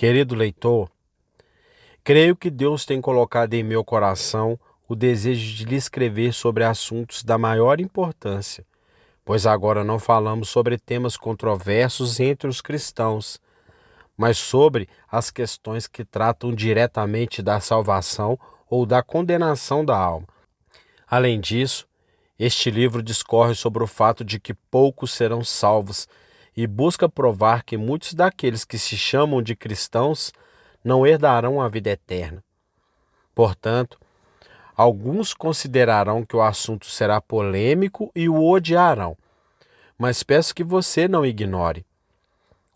Querido leitor, creio que Deus tem colocado em meu coração o desejo de lhe escrever sobre assuntos da maior importância, pois agora não falamos sobre temas controversos entre os cristãos, mas sobre as questões que tratam diretamente da salvação ou da condenação da alma. Além disso, este livro discorre sobre o fato de que poucos serão salvos e busca provar que muitos daqueles que se chamam de cristãos não herdarão a vida eterna. Portanto, alguns considerarão que o assunto será polêmico e o odiarão, mas peço que você não ignore.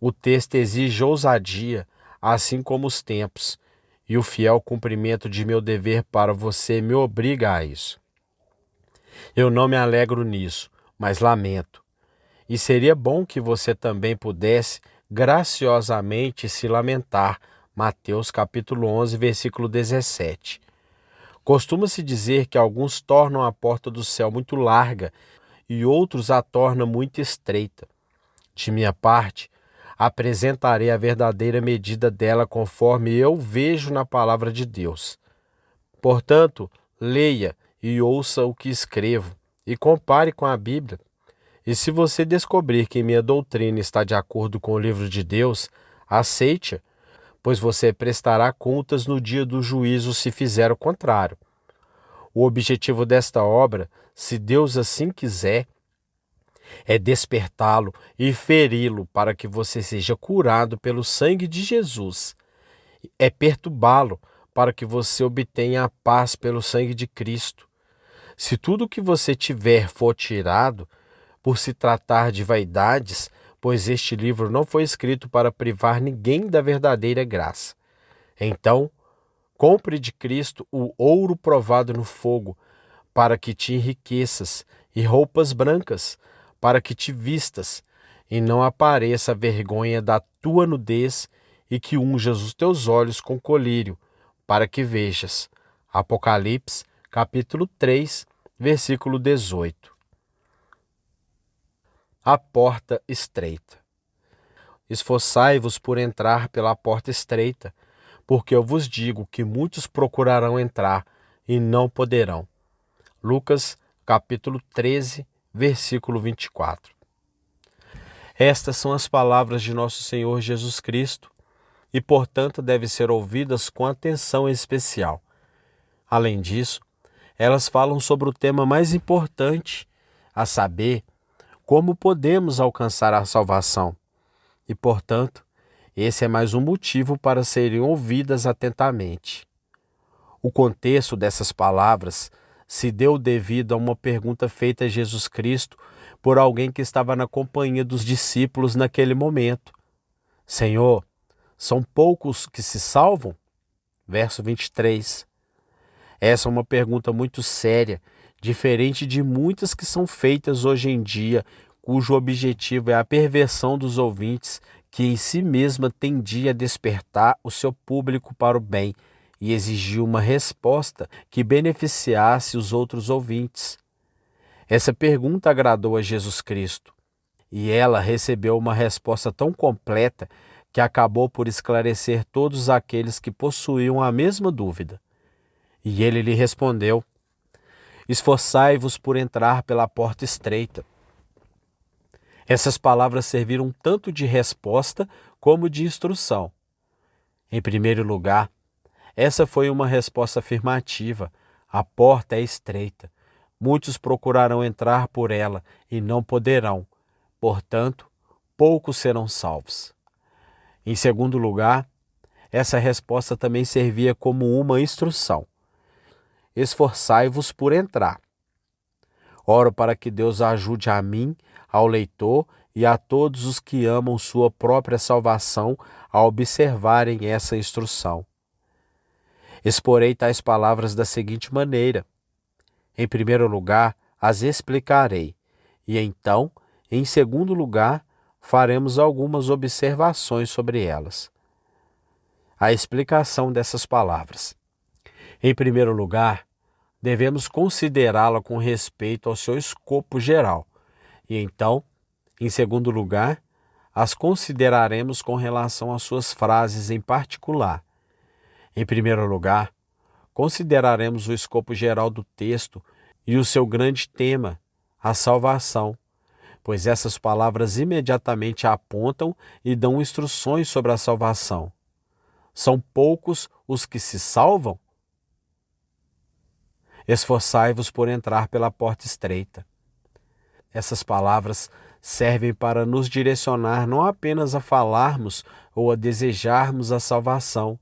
O texto exige ousadia, assim como os tempos, e o fiel cumprimento de meu dever para você me obriga a isso. Eu não me alegro nisso, mas lamento. E seria bom que você também pudesse graciosamente se lamentar. Mateus capítulo 11, versículo 17. Costuma-se dizer que alguns tornam a porta do céu muito larga e outros a tornam muito estreita. De minha parte, apresentarei a verdadeira medida dela conforme eu vejo na palavra de Deus. Portanto, leia e ouça o que escrevo e compare com a Bíblia. E se você descobrir que minha doutrina está de acordo com o livro de Deus, aceite-a, pois você prestará contas no dia do juízo se fizer o contrário. O objetivo desta obra, se Deus assim quiser, é despertá-lo e feri-lo para que você seja curado pelo sangue de Jesus. É perturbá-lo para que você obtenha a paz pelo sangue de Cristo. Se tudo o que você tiver for tirado, por se tratar de vaidades, pois este livro não foi escrito para privar ninguém da verdadeira graça. Então, compre de Cristo o ouro provado no fogo, para que te enriqueças, e roupas brancas, para que te vistas, e não apareça a vergonha da tua nudez, e que unjas os teus olhos com colírio, para que vejas. Apocalipse, capítulo 3, versículo 18. A porta estreita. Esforçai-vos por entrar pela porta estreita, porque eu vos digo que muitos procurarão entrar e não poderão. Lucas, capítulo 13, versículo 24. Estas são as palavras de nosso Senhor Jesus Cristo e, portanto, devem ser ouvidas com atenção especial. Além disso, elas falam sobre o tema mais importante, a saber, como podemos alcançar a salvação. E, portanto, esse é mais um motivo para serem ouvidas atentamente. O contexto dessas palavras se deu devido a uma pergunta feita a Jesus Cristo por alguém que estava na companhia dos discípulos naquele momento. Senhor, são poucos que se salvam? Verso 23. Essa é uma pergunta muito séria, diferente de muitas que são feitas hoje em dia, cujo objetivo é a perversão dos ouvintes, que em si mesma tendia a despertar o seu público para o bem e exigir uma resposta que beneficiasse os outros ouvintes. Essa pergunta agradou a Jesus Cristo, e ela recebeu uma resposta tão completa que acabou por esclarecer todos aqueles que possuíam a mesma dúvida. E ele lhe respondeu: esforçai-vos por entrar pela porta estreita. Essas palavras serviram tanto de resposta como de instrução. Em primeiro lugar, essa foi uma resposta afirmativa. A porta é estreita. Muitos procurarão entrar por ela e não poderão. Portanto, poucos serão salvos. Em segundo lugar, essa resposta também servia como uma instrução. Esforçai-vos por entrar. Oro para que Deus ajude a mim, ao leitor e a todos os que amam sua própria salvação a observarem essa instrução. Exporei tais palavras da seguinte maneira: em primeiro lugar, as explicarei, e então, em segundo lugar, faremos algumas observações sobre elas. A explicação dessas palavras. Em primeiro lugar, devemos considerá-la com respeito ao seu escopo geral. E então, em segundo lugar, as consideraremos com relação às suas frases em particular. Em primeiro lugar, consideraremos o escopo geral do texto e o seu grande tema, a salvação, pois essas palavras imediatamente apontam e dão instruções sobre a salvação. São poucos os que se salvam? Esforçai-vos por entrar pela porta estreita. Essas palavras servem para nos direcionar não apenas a falarmos ou a desejarmos a salvação,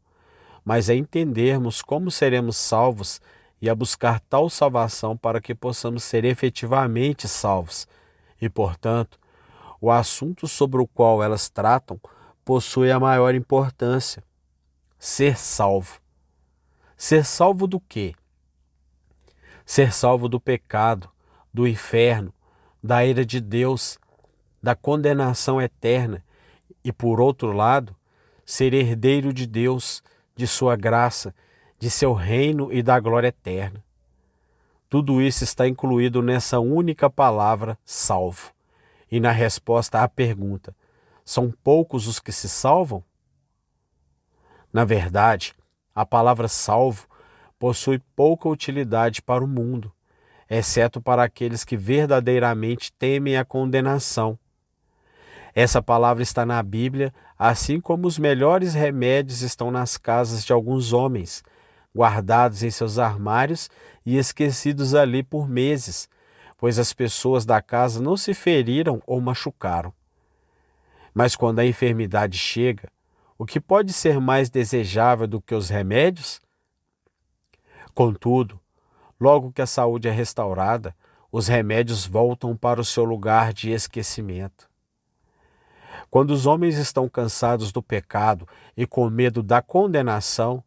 mas a entendermos como seremos salvos e a buscar tal salvação para que possamos ser efetivamente salvos. E, portanto, o assunto sobre o qual elas tratam possui a maior importância: ser salvo. Ser salvo do quê? Ser salvo do pecado, do inferno, da ira de Deus, da condenação eterna e, por outro lado, ser herdeiro de Deus, de sua graça, de seu reino e da glória eterna. Tudo isso está incluído nessa única palavra, salvo. E na resposta à pergunta, são poucos os que se salvam? Na verdade, a palavra salvo possui pouca utilidade para o mundo, exceto para aqueles que verdadeiramente temem a condenação. Essa palavra está na Bíblia, assim como os melhores remédios estão nas casas de alguns homens, guardados em seus armários e esquecidos ali por meses, pois as pessoas da casa não se feriram ou machucaram. Mas quando a enfermidade chega, o que pode ser mais desejável do que os remédios? Contudo, logo que a saúde é restaurada, os remédios voltam para o seu lugar de esquecimento. Quando os homens estão cansados do pecado e com medo da condenação,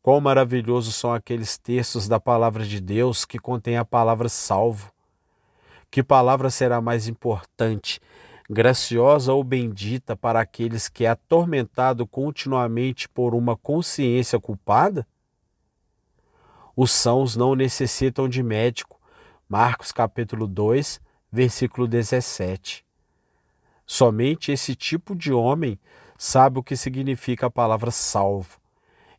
quão maravilhosos são aqueles textos da palavra de Deus que contêm a palavra salvo. Que palavra será mais importante, graciosa ou bendita para aqueles que é atormentado continuamente por uma consciência culpada? Os sãos não necessitam de médico. Marcos capítulo 2, versículo 17. Somente esse tipo de homem sabe o que significa a palavra salvo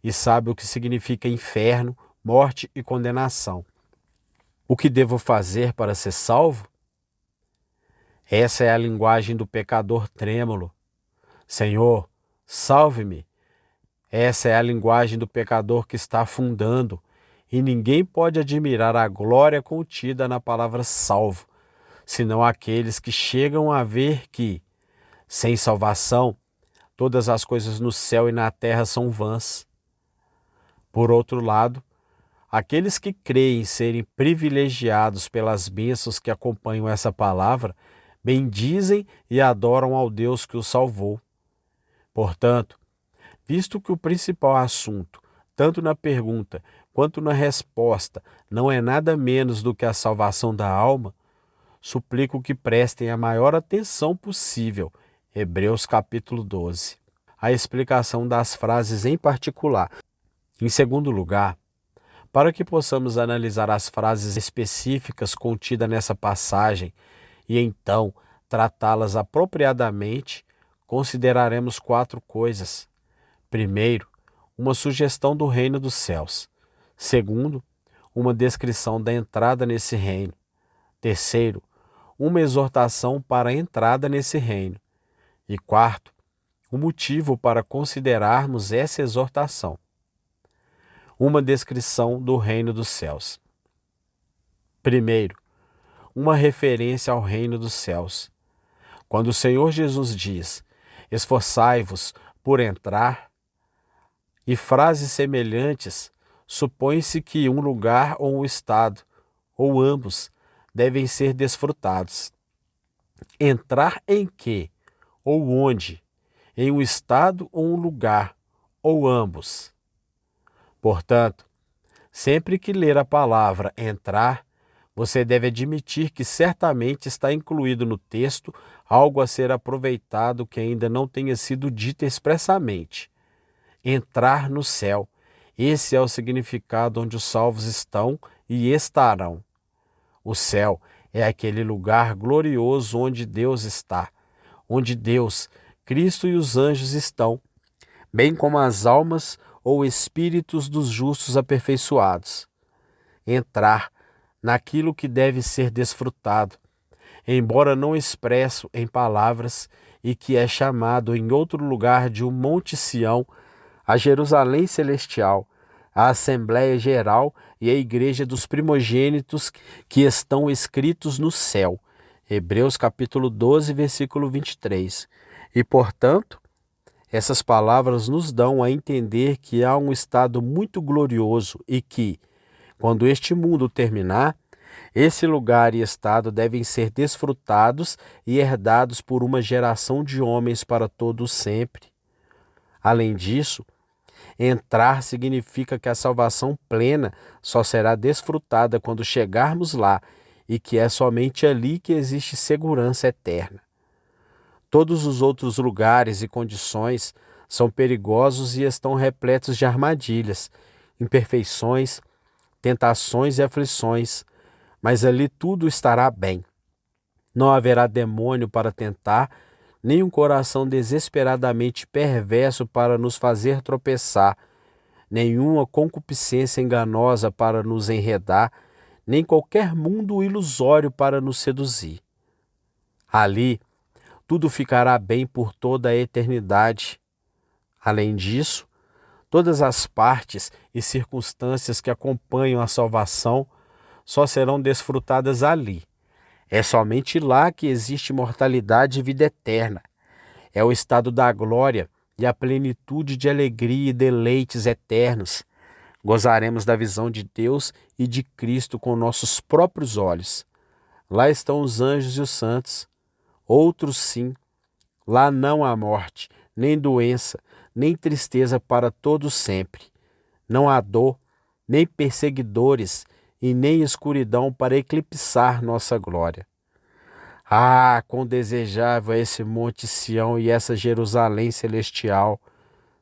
e sabe o que significa inferno, morte e condenação. O que devo fazer para ser salvo? Essa é a linguagem do pecador trêmulo. Senhor, salve-me. Essa é a linguagem do pecador que está afundando. E ninguém pode admirar a glória contida na palavra salvo, senão aqueles que chegam a ver que, sem salvação, todas as coisas no céu e na terra são vãs. Por outro lado, aqueles que creem serem privilegiados pelas bênçãos que acompanham essa palavra, bendizem e adoram ao Deus que os salvou. Portanto, visto que o principal assunto, tanto na pergunta quanto na resposta, não é nada menos do que a salvação da alma, suplico que prestem a maior atenção possível. Hebreus capítulo 12. A explicação das frases em particular. Em segundo lugar, para que possamos analisar as frases específicas contidas nessa passagem e então tratá-las apropriadamente, consideraremos 4 coisas. Primeiro, uma sugestão do reino dos céus. Segundo, uma descrição da entrada nesse reino. Terceiro, uma exortação para a entrada nesse reino. E quarto, o motivo para considerarmos essa exortação. Uma descrição do reino dos céus. Primeiro, uma referência ao reino dos céus. Quando o Senhor Jesus diz, esforçai-vos por entrar, e frases semelhantes, supõe-se que um lugar ou um estado, ou ambos, devem ser desfrutados. Entrar em que? Ou onde? Em um estado ou um lugar, ou ambos. Portanto, sempre que ler a palavra entrar, você deve admitir que certamente está incluído no texto algo a ser aproveitado que ainda não tenha sido dito expressamente. Entrar no céu. Esse é o significado onde os salvos estão e estarão. O céu é aquele lugar glorioso onde Deus está, onde Deus, Cristo e os anjos estão, bem como as almas ou espíritos dos justos aperfeiçoados. Entrar naquilo que deve ser desfrutado, embora não expresso em palavras, e que é chamado em outro lugar de um Monte Sião, a Jerusalém Celestial, a Assembleia Geral e a Igreja dos Primogênitos que estão escritos no céu. Hebreus capítulo 12, versículo 23. E, portanto, essas palavras nos dão a entender que há um estado muito glorioso e que, quando este mundo terminar, esse lugar e estado devem ser desfrutados e herdados por uma geração de homens para todo sempre. Além disso, entrar significa que a salvação plena só será desfrutada quando chegarmos lá e que é somente ali que existe segurança eterna. Todos os outros lugares e condições são perigosos e estão repletos de armadilhas, imperfeições, tentações e aflições, mas ali tudo estará bem. Não haverá demônio para tentar, nem um coração desesperadamente perverso para nos fazer tropeçar, nenhuma concupiscência enganosa para nos enredar, nem qualquer mundo ilusório para nos seduzir. Ali, tudo ficará bem por toda a eternidade. Além disso, todas as partes e circunstâncias que acompanham a salvação só serão desfrutadas ali. É somente lá que existe imortalidade e vida eterna. É o estado da glória e a plenitude de alegria e deleites eternos. Gozaremos da visão de Deus e de Cristo com nossos próprios olhos. Lá estão os anjos e os santos. Outros sim. Lá não há morte, nem doença, nem tristeza para todos sempre. Não há dor, nem perseguidores, e nem escuridão para eclipsar nossa glória. Ah, quão desejável é esse Monte Sião e essa Jerusalém celestial.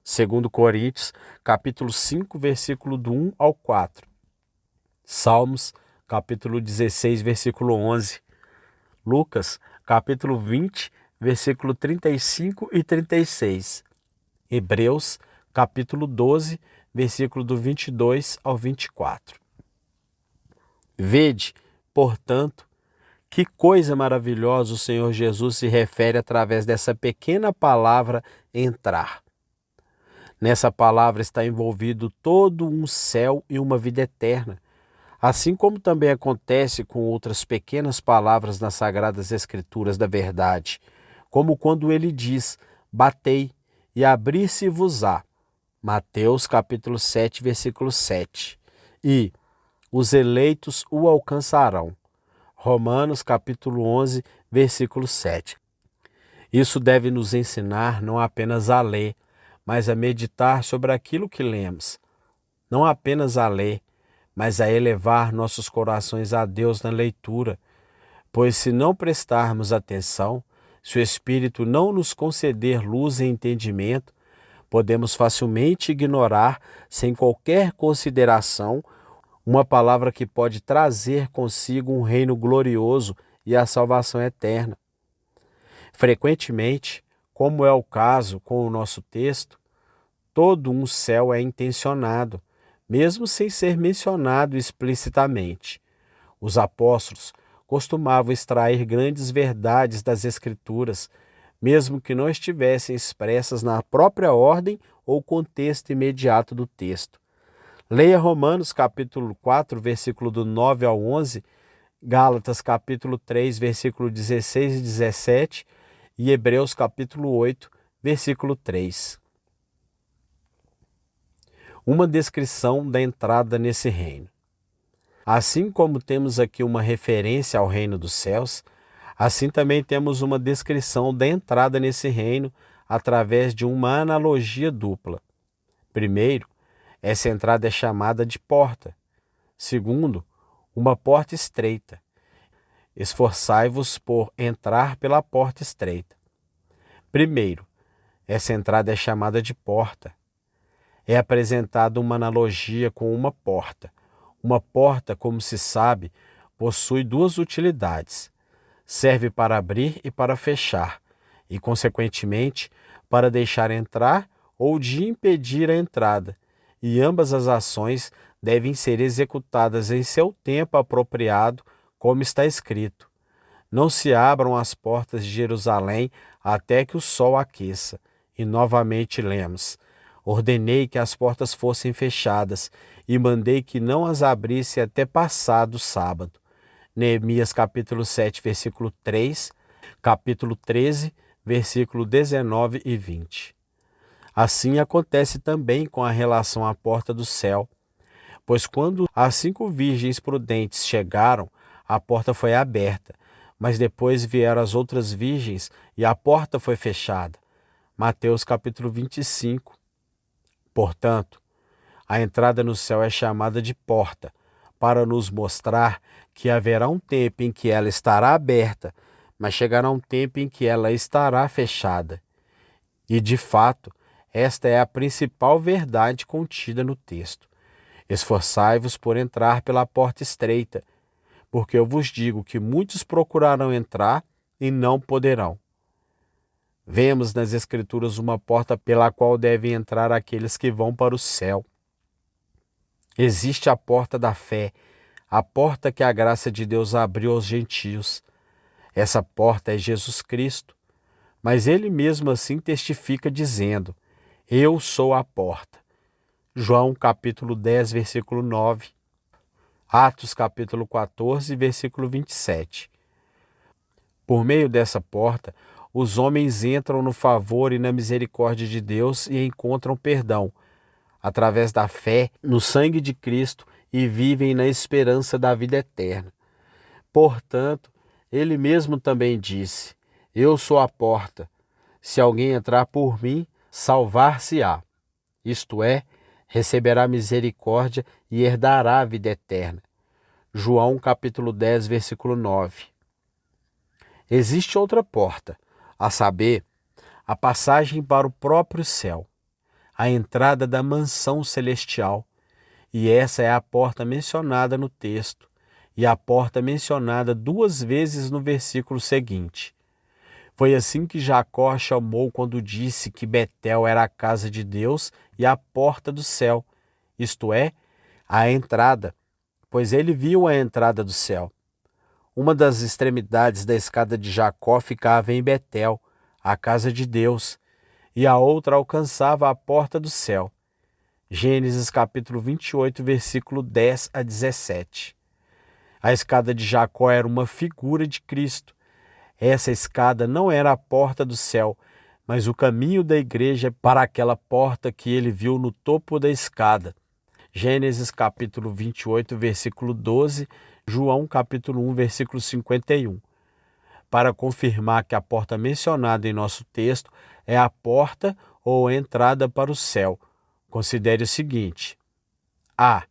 2 Coríntios, capítulo 5, versículo do 1 ao 4. Salmos, capítulo 16, versículo 11. Lucas, capítulo 20, versículo 35 e 36. Hebreus, capítulo 12, versículo do 22 ao 24. Vede, portanto, que coisa maravilhosa o Senhor Jesus se refere através dessa pequena palavra entrar. Nessa palavra está envolvido todo um céu e uma vida eterna, assim como também acontece com outras pequenas palavras nas Sagradas Escrituras da verdade, como quando ele diz, batei e abrir-se-vos-á, Mateus capítulo 7, versículo 7, e os eleitos o alcançarão, Romanos capítulo 11, versículo 7. Isso deve nos ensinar não apenas a ler, mas a meditar sobre aquilo que lemos. Não apenas a ler, mas a elevar nossos corações a Deus na leitura, pois se não prestarmos atenção, se o Espírito não nos conceder luz e entendimento, podemos facilmente ignorar, sem qualquer consideração, uma palavra que pode trazer consigo um reino glorioso e a salvação eterna. Frequentemente, como é o caso com o nosso texto, todo um céu é intencionado, mesmo sem ser mencionado explicitamente. Os apóstolos costumavam extrair grandes verdades das Escrituras, mesmo que não estivessem expressas na própria ordem ou contexto imediato do texto. Leia Romanos capítulo 4, versículo do 9 ao 11, Gálatas capítulo 3, versículo 16 e 17 e Hebreus capítulo 8, versículo 3. Uma descrição da entrada nesse reino. Assim como temos aqui uma referência ao reino dos céus, assim também temos uma descrição da entrada nesse reino através de uma analogia dupla. Primeiro, essa entrada é chamada de porta. Segundo, uma porta estreita. Esforçai-vos por entrar pela porta estreita. Primeiro, essa entrada é chamada de porta. É apresentada uma analogia com uma porta. Uma porta, como se sabe, possui duas utilidades. Serve para abrir e para fechar, e, consequentemente, para deixar entrar ou de impedir a entrada, e ambas as ações devem ser executadas em seu tempo apropriado, como está escrito: não se abram as portas de Jerusalém até que o sol aqueça. E novamente lemos: ordenei que as portas fossem fechadas e mandei que não as abrisse até passado o sábado. Neemias capítulo 7, versículo 3, capítulo 13, versículo 19 e 20. Assim acontece também com a relação à porta do céu, pois quando as 5 virgens prudentes chegaram, a porta foi aberta, mas depois vieram as outras virgens e a porta foi fechada. Mateus capítulo 25. Portanto, a entrada no céu é chamada de porta, para nos mostrar que haverá um tempo em que ela estará aberta, mas chegará um tempo em que ela estará fechada. E, de fato, esta é a principal verdade contida no texto. Esforçai-vos por entrar pela porta estreita, porque eu vos digo que muitos procurarão entrar e não poderão. Vemos nas Escrituras uma porta pela qual devem entrar aqueles que vão para o céu. Existe a porta da fé, a porta que a graça de Deus abriu aos gentios. Essa porta é Jesus Cristo, mas ele mesmo assim testifica dizendo: eu sou a porta. João capítulo 10, versículo 9. Atos capítulo 14, versículo 27. Por meio dessa porta, os homens entram no favor e na misericórdia de Deus e encontram perdão, através da fé no sangue de Cristo, e vivem na esperança da vida eterna. Portanto, ele mesmo também disse: eu sou a porta. Se alguém entrar por mim, salvar-se-á. Isto é, receberá misericórdia e herdará a vida eterna. João capítulo 10, versículo 9. Existe outra porta, a saber, a passagem para o próprio céu, a entrada da mansão celestial, e essa é a porta mencionada no texto, e a porta mencionada 2 vezes no versículo seguinte. Foi assim que Jacó a chamou quando disse que Betel era a casa de Deus e a porta do céu, isto é, a entrada, pois ele viu a entrada do céu. Uma das extremidades da escada de Jacó ficava em Betel, a casa de Deus, e a outra alcançava a porta do céu. Gênesis capítulo 28, versículo 10 a 17. A escada de Jacó era uma figura de Cristo. Essa escada não era a porta do céu, mas o caminho da igreja para aquela porta que ele viu no topo da escada. Gênesis capítulo 28, versículo 12, João capítulo 1, versículo 51. Para confirmar que a porta mencionada em nosso texto é a porta ou entrada para o céu, considere o seguinte: A.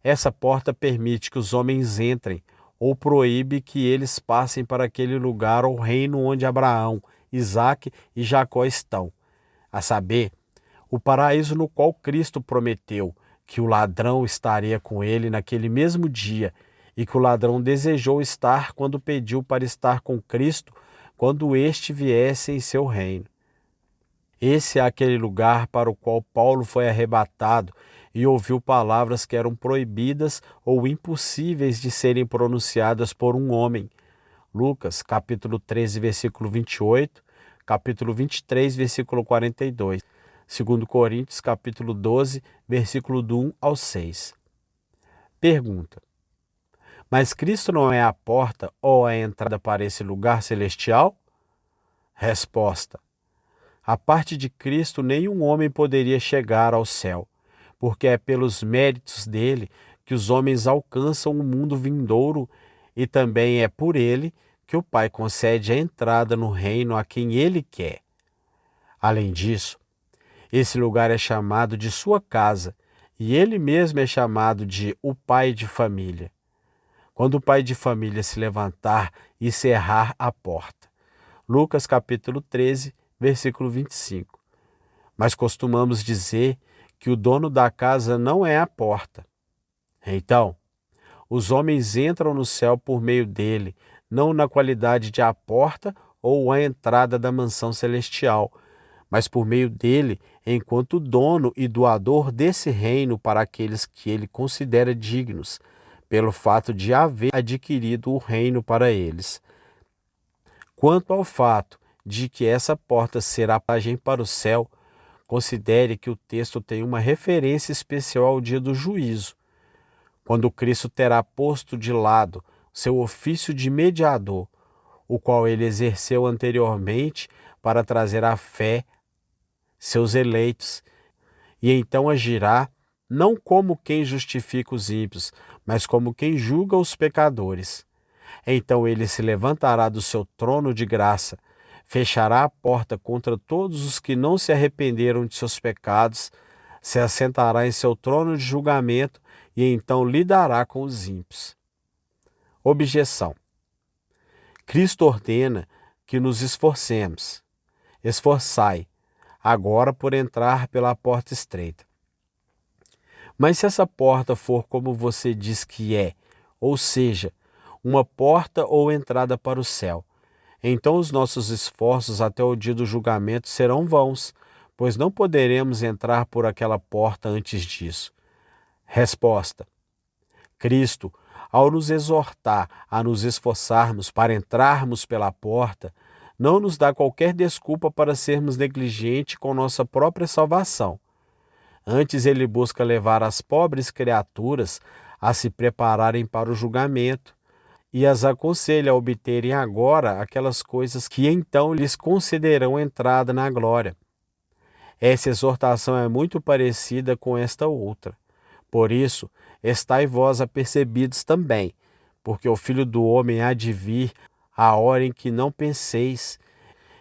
Essa porta permite que os homens entrem ou proíbe que eles passem para aquele lugar ou reino onde Abraão, Isaque e Jacó estão, a saber, o paraíso no qual Cristo prometeu que o ladrão estaria com ele naquele mesmo dia e que o ladrão desejou estar quando pediu para estar com Cristo quando este viesse em seu reino. Esse é aquele lugar para o qual Paulo foi arrebatado e ouviu palavras que eram proibidas ou impossíveis de serem pronunciadas por um homem. Lucas, capítulo 13, versículo 28, capítulo 23, versículo 42. 2 Coríntios, capítulo 12, versículo do 1 ao 6. Pergunta: mas Cristo não é a porta ou a entrada para esse lugar celestial? Resposta: a parte de Cristo nenhum homem poderia chegar ao céu, porque é pelos méritos dele que os homens alcançam o mundo vindouro, e também é por ele que o Pai concede a entrada no reino a quem ele quer. Além disso, esse lugar é chamado de sua casa, e ele mesmo é chamado de o pai de família. Quando o pai de família se levantar e cerrar a porta. Lucas capítulo 13, versículo 25. Mas costumamos dizer que o dono da casa não é a porta. Então, os homens entram no céu por meio dele, não na qualidade de a porta ou a entrada da mansão celestial, mas por meio dele, enquanto dono e doador desse reino para aqueles que ele considera dignos, pelo fato de haver adquirido o reino para eles. Quanto ao fato de que essa porta será a passagem para o céu, considere que o texto tem uma referência especial ao dia do juízo, quando Cristo terá posto de lado seu ofício de mediador, o qual ele exerceu anteriormente para trazer à fé seus eleitos, e então agirá não como quem justifica os ímpios, mas como quem julga os pecadores. Então ele se levantará do seu trono de graça, fechará a porta contra todos os que não se arrependeram de seus pecados, se assentará em seu trono de julgamento e então lidará com os ímpios. Objeção. Cristo ordena que nos esforcemos. Esforçai, agora por entrar pela porta estreita. Mas se essa porta for como você diz que é, ou seja, uma porta ou entrada para o céu, então os nossos esforços até o dia do julgamento serão vãos, pois não poderemos entrar por aquela porta antes disso. Resposta. Cristo, ao nos exortar a nos esforçarmos para entrarmos pela porta, não nos dá qualquer desculpa para sermos negligentes com nossa própria salvação. Antes ele busca levar as pobres criaturas a se prepararem para o julgamento e as aconselha a obterem agora aquelas coisas que então lhes concederão entrada na glória. Essa exortação é muito parecida com esta outra. Por isso, estai vós apercebidos também, porque o Filho do Homem há de vir a hora em que não penseis,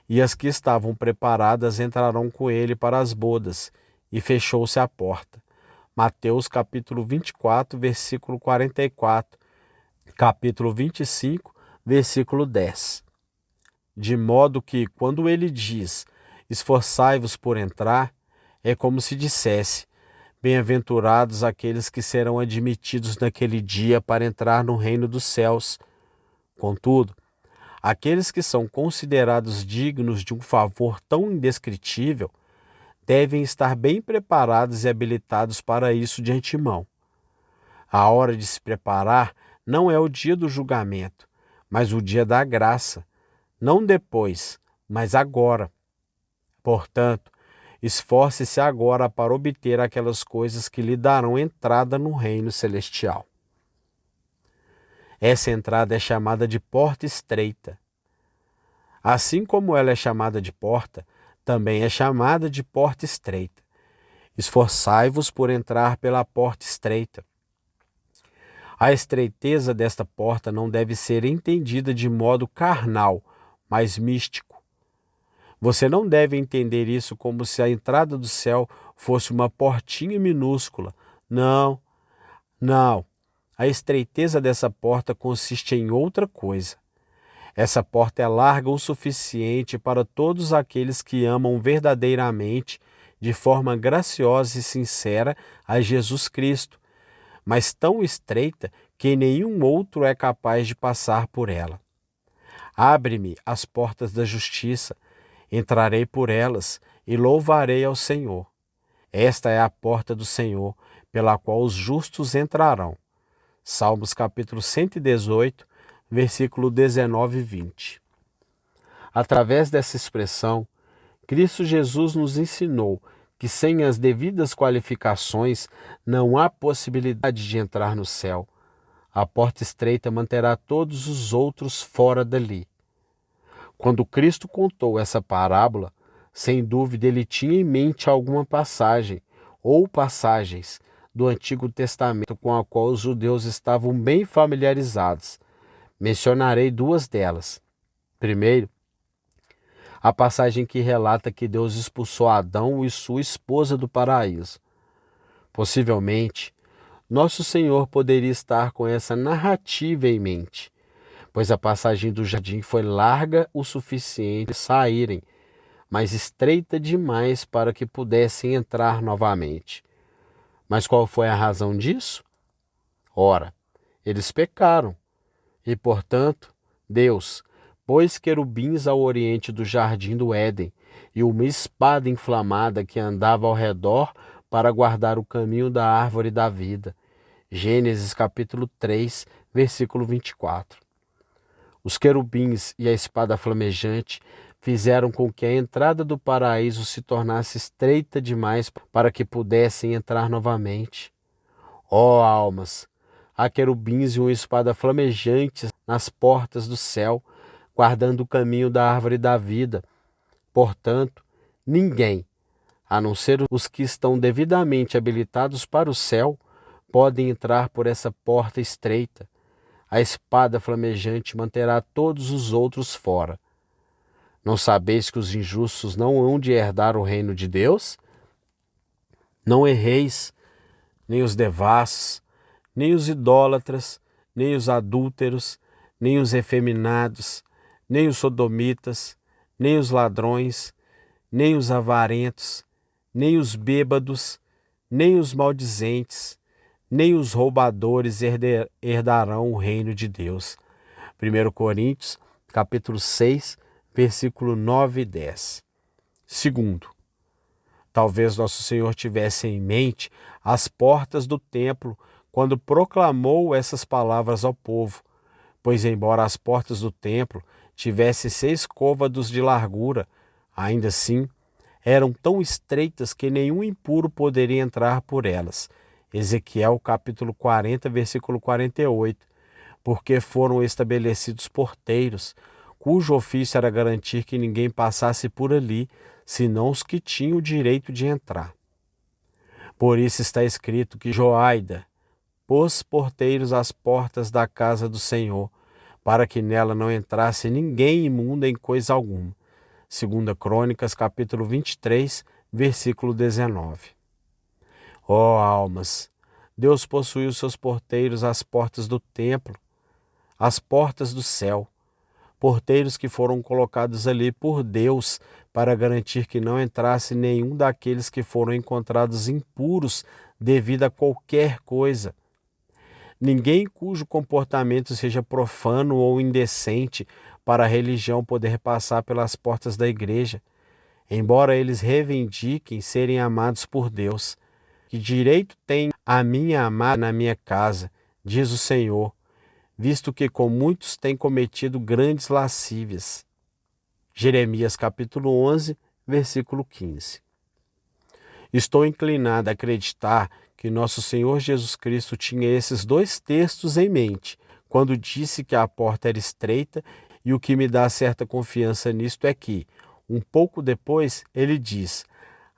e as que estavam preparadas entrarão com ele para as bodas, e fechou-se a porta. Mateus capítulo 24, versículo 44, capítulo 25, versículo 10. De modo que, quando ele diz, esforçai-vos por entrar, é como se dissesse, bem-aventurados aqueles que serão admitidos naquele dia para entrar no reino dos céus. Contudo, aqueles que são considerados dignos de um favor tão indescritível devem estar bem preparados e habilitados para isso de antemão. A hora de se preparar não é o dia do julgamento, mas o dia da graça, não depois, mas agora. Portanto, esforce-se agora para obter aquelas coisas que lhe darão entrada no reino celestial. Essa entrada é chamada de porta estreita. Assim como ela é chamada de porta, também é chamada de porta estreita. Esforçai-vos por entrar pela porta estreita. A estreiteza desta porta não deve ser entendida de modo carnal, mas místico. Você não deve entender isso como se a entrada do céu fosse uma portinha minúscula. Não. A estreiteza dessa porta consiste em outra coisa. Essa porta é larga o suficiente para todos aqueles que amam verdadeiramente, de forma graciosa e sincera, a Jesus Cristo, mas tão estreita que nenhum outro é capaz de passar por ela. Abre-me as portas da justiça, entrarei por elas e louvarei ao Senhor. Esta é a porta do Senhor, pela qual os justos entrarão. Salmos capítulo 118, versículo 19 e 20. Através dessa expressão, Cristo Jesus nos ensinou que sem as devidas qualificações não há possibilidade de entrar no céu. A porta estreita manterá todos os outros fora dali. Quando Cristo contou essa parábola, sem dúvida ele tinha em mente alguma passagem ou passagens do Antigo Testamento com a qual os judeus estavam bem familiarizados. Mencionarei duas delas. Primeiro, a passagem que relata que Deus expulsou Adão e sua esposa do paraíso. Possivelmente, nosso Senhor poderia estar com essa narrativa em mente, pois a passagem do jardim foi larga o suficiente para saírem, mas estreita demais para que pudessem entrar novamente. Mas qual foi a razão disso? Ora, eles pecaram e, portanto, Deus, Pôs querubins ao oriente do jardim do Éden e uma espada inflamada que andava ao redor para guardar o caminho da árvore da vida. Gênesis capítulo 3, versículo 24. Os querubins e a espada flamejante fizeram com que a entrada do paraíso se tornasse estreita demais para que pudessem entrar novamente. Ó almas, há querubins e uma espada flamejante nas portas do céu, guardando o caminho da árvore da vida. Portanto, ninguém, a não ser os que estão devidamente habilitados para o céu, podem entrar por essa porta estreita. A espada flamejante manterá todos os outros fora. Não sabeis que os injustos não hão de herdar o reino de Deus? Não erreis, nem os devassos, nem os idólatras, nem os adúlteros, nem os efeminados, nem os sodomitas, nem os ladrões, nem os avarentos, nem os bêbados, nem os maldizentes, nem os roubadores herdarão o reino de Deus. 1 Coríntios, capítulo 6, versículo 9 e 10. Segundo, talvez nosso Senhor tivesse em mente as portas do templo quando proclamou essas palavras ao povo, pois embora as portas do templo tivessem 6 côvados de largura, ainda assim eram tão estreitas que nenhum impuro poderia entrar por elas. Ezequiel capítulo 40, versículo 48, porque foram estabelecidos porteiros, cujo ofício era garantir que ninguém passasse por ali, senão os que tinham o direito de entrar. Por isso está escrito que Joaida pôs porteiros às portas da casa do Senhor, para que nela não entrasse ninguém imundo em coisa alguma. 2 Crônicas capítulo 23, versículo 19. Ó almas, Deus possuiu seus porteiros às portas do templo, às portas do céu, porteiros que foram colocados ali por Deus para garantir que não entrasse nenhum daqueles que foram encontrados impuros devido a qualquer coisa. Ninguém cujo comportamento seja profano ou indecente para a religião poder passar pelas portas da igreja, embora eles reivindiquem serem amados por Deus. Que direito tem a minha amada na minha casa, diz o Senhor, visto que com muitos tem cometido grandes lascívias. Jeremias capítulo 11, versículo 15. Estou inclinado a acreditar que nosso Senhor Jesus Cristo tinha esses 2 textos em mente, quando disse que a porta era estreita, e o que me dá certa confiança nisto é que, um pouco depois, ele diz: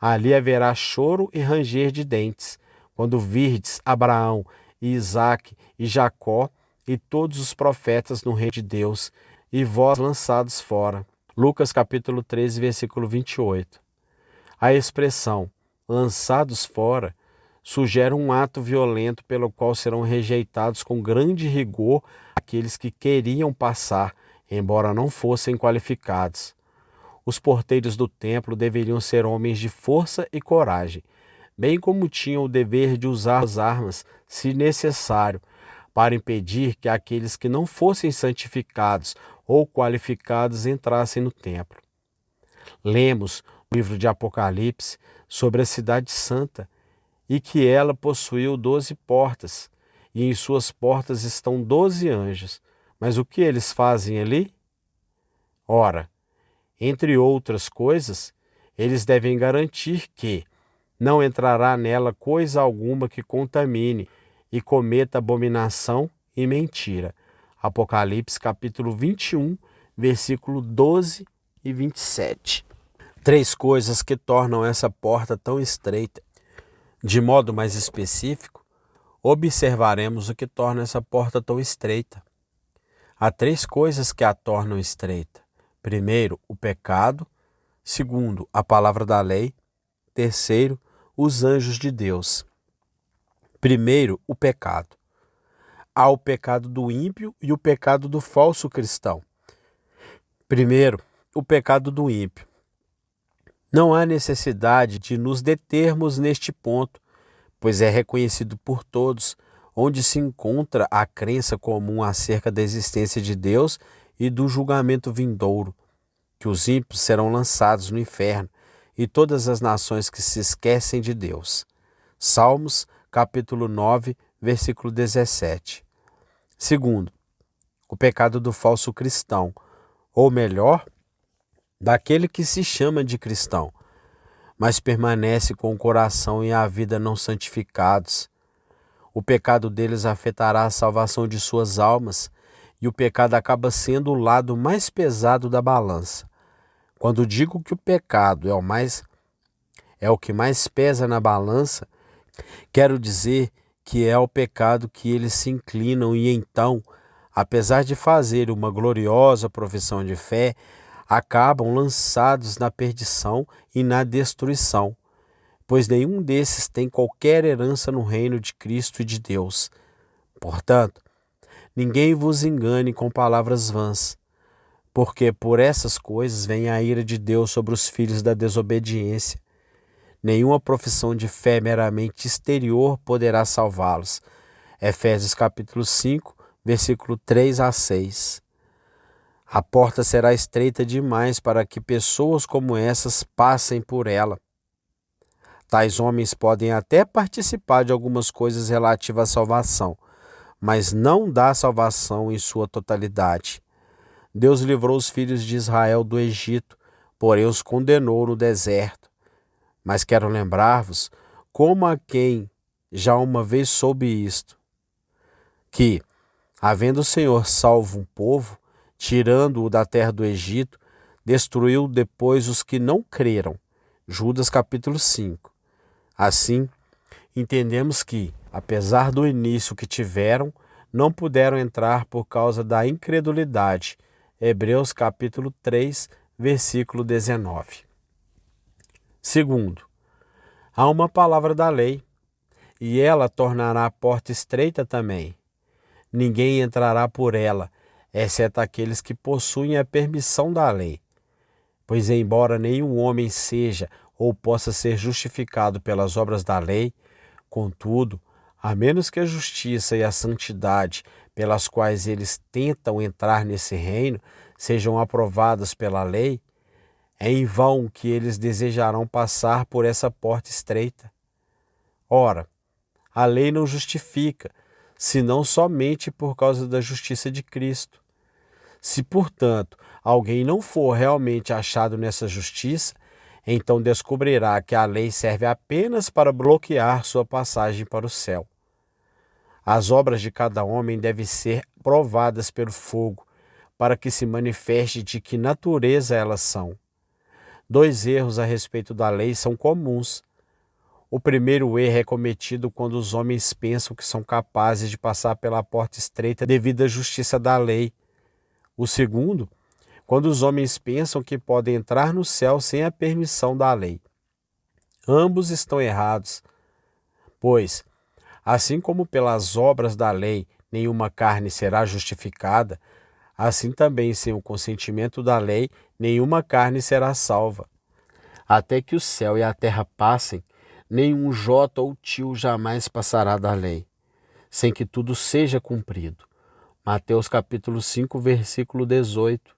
ali haverá choro e ranger de dentes, quando virdes Abraão e Isaque e Jacó e todos os profetas no reino de Deus, e vós lançados fora. Lucas capítulo 13, versículo 28. A expressão lançados fora sugere um ato violento pelo qual serão rejeitados com grande rigor aqueles que queriam passar, embora não fossem qualificados. Os porteiros do templo deveriam ser homens de força e coragem, bem como tinham o dever de usar as armas, se necessário, para impedir que aqueles que não fossem santificados ou qualificados entrassem no templo. Lemos no livro de Apocalipse sobre a cidade santa e que ela possuiu 12 portas, e em suas portas estão 12 anjos. Mas o que eles fazem ali? Ora, entre outras coisas, eles devem garantir que não entrará nela coisa alguma que contamine e cometa abominação e mentira. Apocalipse capítulo 21, versículo 12 e 27. 3 coisas que tornam essa porta tão estreita. De modo mais específico, observaremos o que torna essa porta tão estreita. Há 3 coisas que a tornam estreita. Primeiro, o pecado. Segundo, a palavra da lei. Terceiro, os anjos de Deus. Primeiro, o pecado. Há o pecado do ímpio e o pecado do falso cristão. Primeiro, o pecado do ímpio. Não há necessidade de nos determos neste ponto, pois é reconhecido por todos, onde se encontra a crença comum acerca da existência de Deus e do julgamento vindouro, que os ímpios serão lançados no inferno e todas as nações que se esquecem de Deus. Salmos, capítulo 9, versículo 17. Segundo, o pecado do falso cristão, ou melhor, daquele que se chama de cristão, mas permanece com o coração e a vida não santificados. O pecado deles afetará a salvação de suas almas, e o pecado acaba sendo o lado mais pesado da balança. Quando digo que o pecado é o que mais pesa na balança, quero dizer que é o pecado que eles se inclinam e então, apesar de fazer uma gloriosa profissão de fé, acabam lançados na perdição e na destruição, pois nenhum desses tem qualquer herança no reino de Cristo e de Deus. Portanto, ninguém vos engane com palavras vãs, porque por essas coisas vem a ira de Deus sobre os filhos da desobediência. Nenhuma profissão de fé meramente exterior poderá salvá-los. Efésios capítulo 5, versículo 3 a 6. A porta será estreita demais para que pessoas como essas passem por ela. Tais homens podem até participar de algumas coisas relativas à salvação, mas não da salvação em sua totalidade. Deus livrou os filhos de Israel do Egito, porém os condenou no deserto. Mas quero lembrar-vos, como a quem já uma vez soube isto, que, havendo o Senhor salvo um povo, tirando-o da terra do Egito, destruiu depois os que não creram. Judas capítulo 5. Assim, entendemos que, apesar do início que tiveram, não puderam entrar por causa da incredulidade. Hebreus capítulo 3, versículo 19. Segundo, há uma palavra da lei, e ela tornará a porta estreita também. Ninguém entrará por ela, exceto aqueles que possuem a permissão da lei. Pois embora nenhum homem seja ou possa ser justificado pelas obras da lei, contudo, a menos que a justiça e a santidade pelas quais eles tentam entrar nesse reino sejam aprovadas pela lei, é em vão que eles desejarão passar por essa porta estreita. Ora, a lei não justifica, senão somente por causa da justiça de Cristo. Se, portanto, alguém não for realmente achado nessa justiça, então descobrirá que a lei serve apenas para bloquear sua passagem para o céu. As obras de cada homem devem ser provadas pelo fogo, para que se manifeste de que natureza elas são. Dois erros a respeito da lei são comuns. O primeiro erro é cometido quando os homens pensam que são capazes de passar pela porta estreita devido à justiça da lei. O segundo, quando os homens pensam que podem entrar no céu sem a permissão da lei. Ambos estão errados, pois, assim como pelas obras da lei nenhuma carne será justificada, assim também sem o consentimento da lei nenhuma carne será salva. Até que o céu e a terra passem, nenhum jota ou tio jamais passará da lei, sem que tudo seja cumprido. Mateus capítulo 5, versículo 18.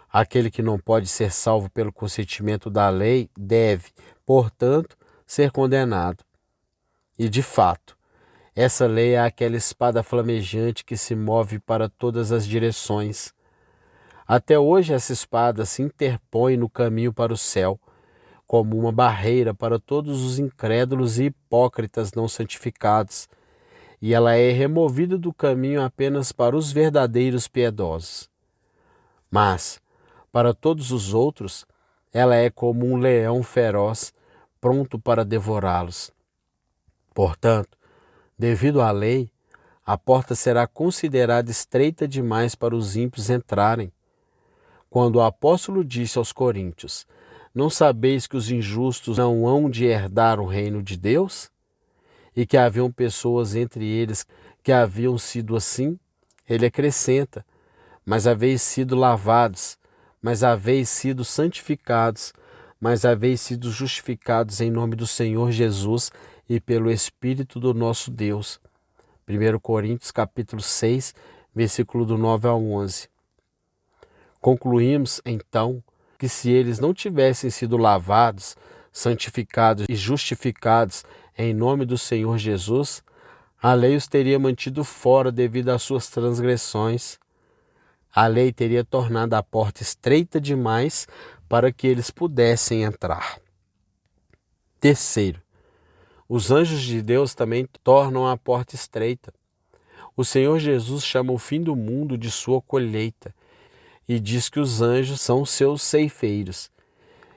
Aquele que não pode ser salvo pelo consentimento da lei deve, portanto, ser condenado. E, de fato, essa lei é aquela espada flamejante que se move para todas as direções. Até hoje essa espada se interpõe no caminho para o céu, como uma barreira para todos os incrédulos e hipócritas não santificados, e ela é removida do caminho apenas para os verdadeiros piedosos. Mas, para todos os outros, ela é como um leão feroz, pronto para devorá-los. Portanto, devido à lei, a porta será considerada estreita demais para os ímpios entrarem. Quando o apóstolo disse aos coríntios: "Não sabeis que os injustos não hão de herdar o reino de Deus?" E que haviam pessoas entre eles que haviam sido assim, ele acrescenta: "Mas haveis sido lavados, mas haveis sido santificados, mas haveis sido justificados em nome do Senhor Jesus e pelo Espírito do nosso Deus." 1 Coríntios capítulo 6, versículo do 9 ao 11. Concluímos, então, que se eles não tivessem sido lavados, santificados e justificados em nome do Senhor Jesus, a lei os teria mantido fora devido às suas transgressões. A lei teria tornado a porta estreita demais para que eles pudessem entrar. Terceiro, os anjos de Deus também tornam a porta estreita. O Senhor Jesus chama o fim do mundo de sua colheita e diz que os anjos são seus ceifeiros.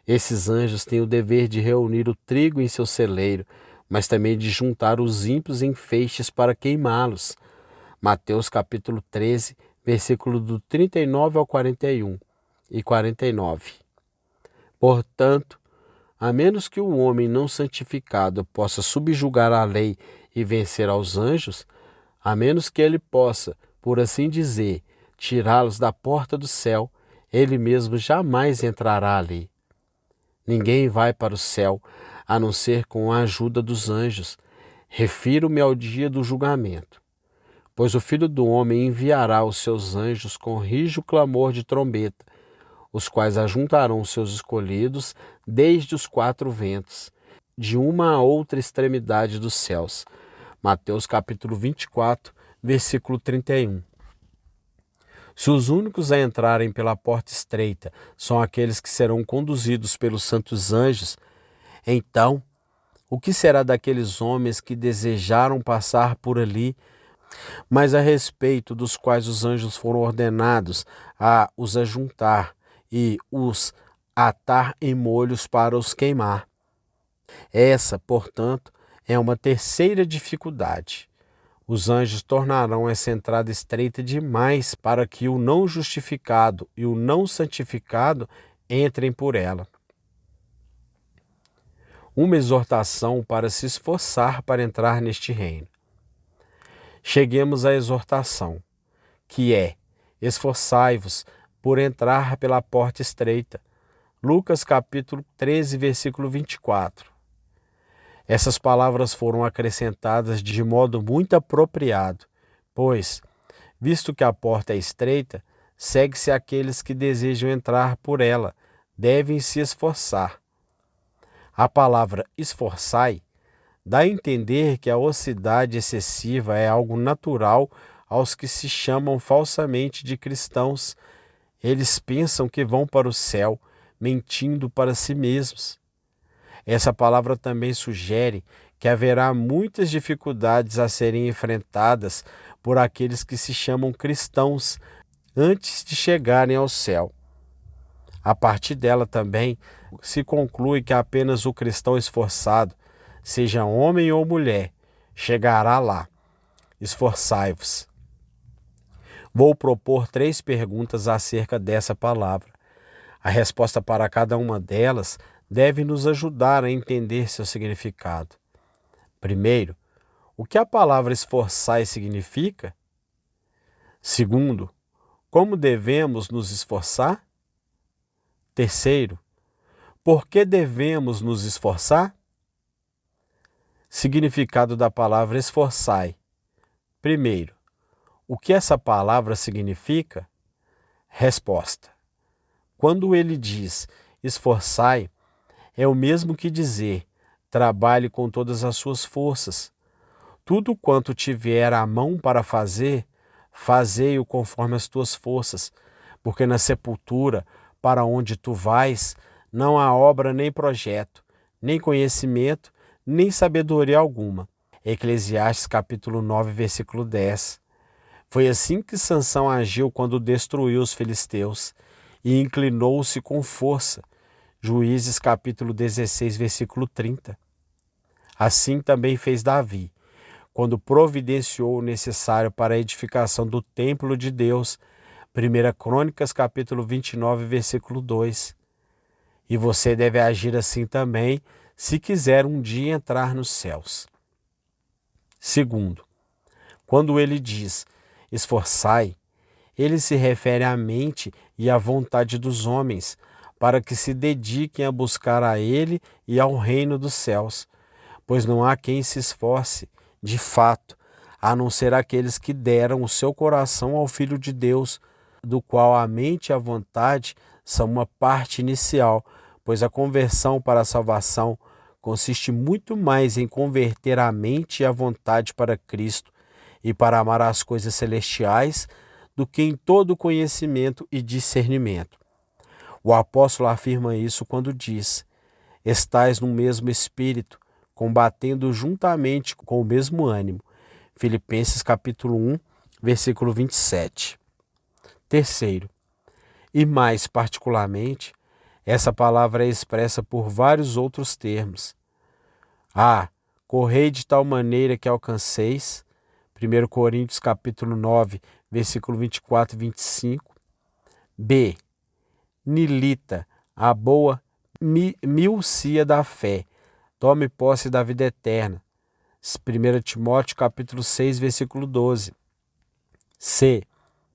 Esses anjos têm o dever de reunir o trigo em seu celeiro, mas também de juntar os ímpios em feixes para queimá-los. Mateus capítulo 13, versículo do 39 ao 41 e 49. Portanto, a menos que o homem não santificado possa subjugar a lei e vencer aos anjos, a menos que ele possa, por assim dizer, tirá-los da porta do céu, ele mesmo jamais entrará ali. Ninguém vai para o céu, a não ser com a ajuda dos anjos. Refiro-me ao dia do julgamento. Pois o Filho do Homem enviará os seus anjos com rijo clamor de trombeta, os quais ajuntarão os seus escolhidos desde os quatro ventos, de uma a outra extremidade dos céus. Mateus capítulo 24, versículo 31. Se os únicos a entrarem pela porta estreita são aqueles que serão conduzidos pelos santos anjos, então, o que será daqueles homens que desejaram passar por ali, mas a respeito dos quais os anjos foram ordenados a os ajuntar e os atar em molhos para os queimar? Essa, portanto, é uma terceira dificuldade. Os anjos tornarão essa entrada estreita demais para que o não justificado e o não santificado entrem por ela. Uma exortação para se esforçar para entrar neste reino. Cheguemos à exortação, que é: esforçai-vos por entrar pela porta estreita. Lucas capítulo 13, versículo 24. Essas palavras foram acrescentadas de modo muito apropriado, pois, visto que a porta é estreita, segue-se aqueles que desejam entrar por ela, devem se esforçar. A palavra esforçai dá a entender que a ociosidade excessiva é algo natural aos que se chamam falsamente de cristãos. Eles pensam que vão para o céu, mentindo para si mesmos. Essa palavra também sugere que haverá muitas dificuldades a serem enfrentadas por aqueles que se chamam cristãos antes de chegarem ao céu. A partir dela também se conclui que apenas o cristão esforçado, seja homem ou mulher, chegará lá. Esforçai-vos. Vou propor 3 perguntas acerca dessa palavra. A resposta para cada uma delas deve nos ajudar a entender seu significado. Primeiro, o que a palavra esforçai significa? Segundo, como devemos nos esforçar? Terceiro, por que devemos nos esforçar? Significado da palavra esforçai. Primeiro, o que essa palavra significa? Resposta: quando ele diz esforçai, é o mesmo que dizer trabalhe com todas as suas forças. Tudo quanto tiver à mão para fazer, fazei-o conforme as tuas forças, porque na sepultura, para onde tu vais, não há obra nem projeto, nem conhecimento, nem sabedoria alguma. Eclesiastes capítulo 9, versículo 10. Foi assim que Sansão agiu quando destruiu os filisteus e inclinou-se com força. Juízes capítulo 16, versículo 30. Assim também fez Davi, quando providenciou o necessário para a edificação do templo de Deus. 1 Crônicas capítulo 29, versículo 2. E você deve agir assim também, se quiser um dia entrar nos céus. Segundo, quando ele diz esforçai, ele se refere à mente e à vontade dos homens, para que se dediquem a buscar a ele e ao reino dos céus, pois não há quem se esforce, de fato, a não ser aqueles que deram o seu coração ao Filho de Deus, do qual a mente e a vontade são uma parte inicial, pois a conversão para a salvação consiste muito mais em converter a mente e a vontade para Cristo e para amar as coisas celestiais do que em todo conhecimento e discernimento. O apóstolo afirma isso quando diz: estais no mesmo espírito, combatendo juntamente com o mesmo ânimo. Filipenses capítulo 1, versículo 27. Terceiro, e mais particularmente, essa palavra é expressa por vários outros termos. A. Correi de tal maneira que alcanceis. 1 Coríntios capítulo 9, versículo 24 e 25. B. Milita, a boa milcia da fé. Tome posse da vida eterna. 1 Timóteo capítulo 6, versículo 12. C.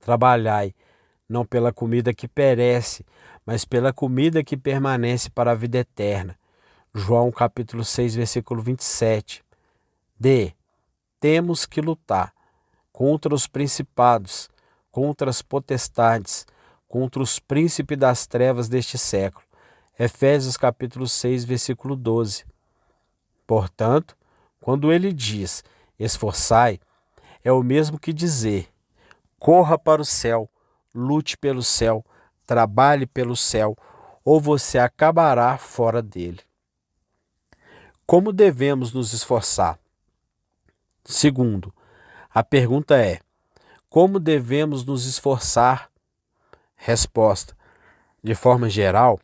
Trabalhai, não pela comida que perece, mas pela comida que permanece para a vida eterna. João capítulo 6, versículo 27. D. Temos que lutar contra os principados, contra as potestades, contra os príncipes das trevas deste século. Efésios capítulo 6, versículo 12. Portanto, quando ele diz esforçai, é o mesmo que dizer corra para o céu, lute pelo céu, trabalhe pelo céu, ou você acabará fora dele. Como devemos nos esforçar? Segundo, a pergunta é: como devemos nos esforçar? Resposta: de forma geral,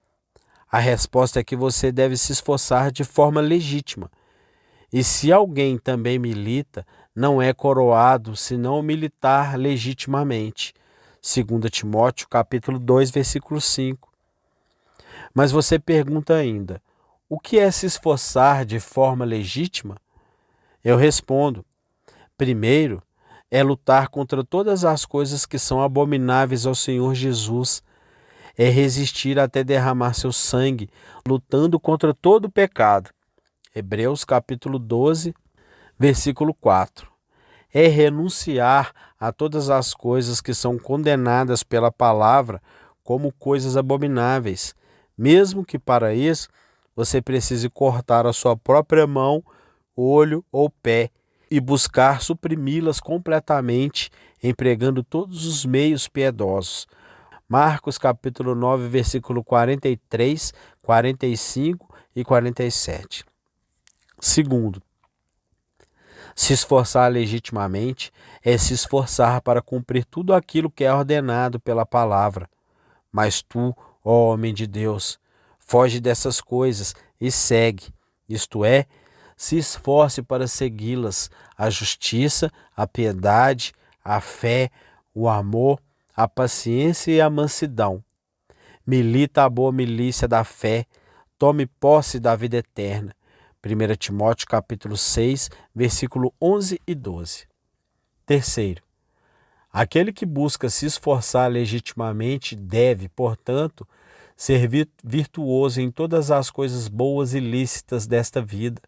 a resposta é que você deve se esforçar de forma legítima. E se alguém também milita, não é coroado senão militar legitimamente. 2 Timóteo capítulo 2, versículo 5. Mas você pergunta ainda: o que é se esforçar de forma legítima? Eu respondo: primeiro, é lutar contra todas as coisas que são abomináveis ao Senhor Jesus. É resistir até derramar seu sangue, lutando contra todo o pecado. Hebreus capítulo 12, versículo 4. É renunciar a todas as coisas que são condenadas pela palavra como coisas abomináveis, mesmo que para isso você precise cortar a sua própria mão, olho ou pé e buscar suprimi-las completamente, empregando todos os meios piedosos. Marcos capítulo 9, versículo 43, 45 e 47. Segundo, se esforçar legitimamente é se esforçar para cumprir tudo aquilo que é ordenado pela palavra. Mas tu, ó homem de Deus, foge dessas coisas e segue, isto é, se esforce para segui-las: a justiça, a piedade, a fé, o amor, a paciência e a mansidão. Milita a boa milícia da fé, tome posse da vida eterna. 1 Timóteo capítulo 6, versículo 11 e 12. Terceiro, aquele que busca se esforçar legitimamente deve, portanto, ser virtuoso em todas as coisas boas e lícitas desta vida.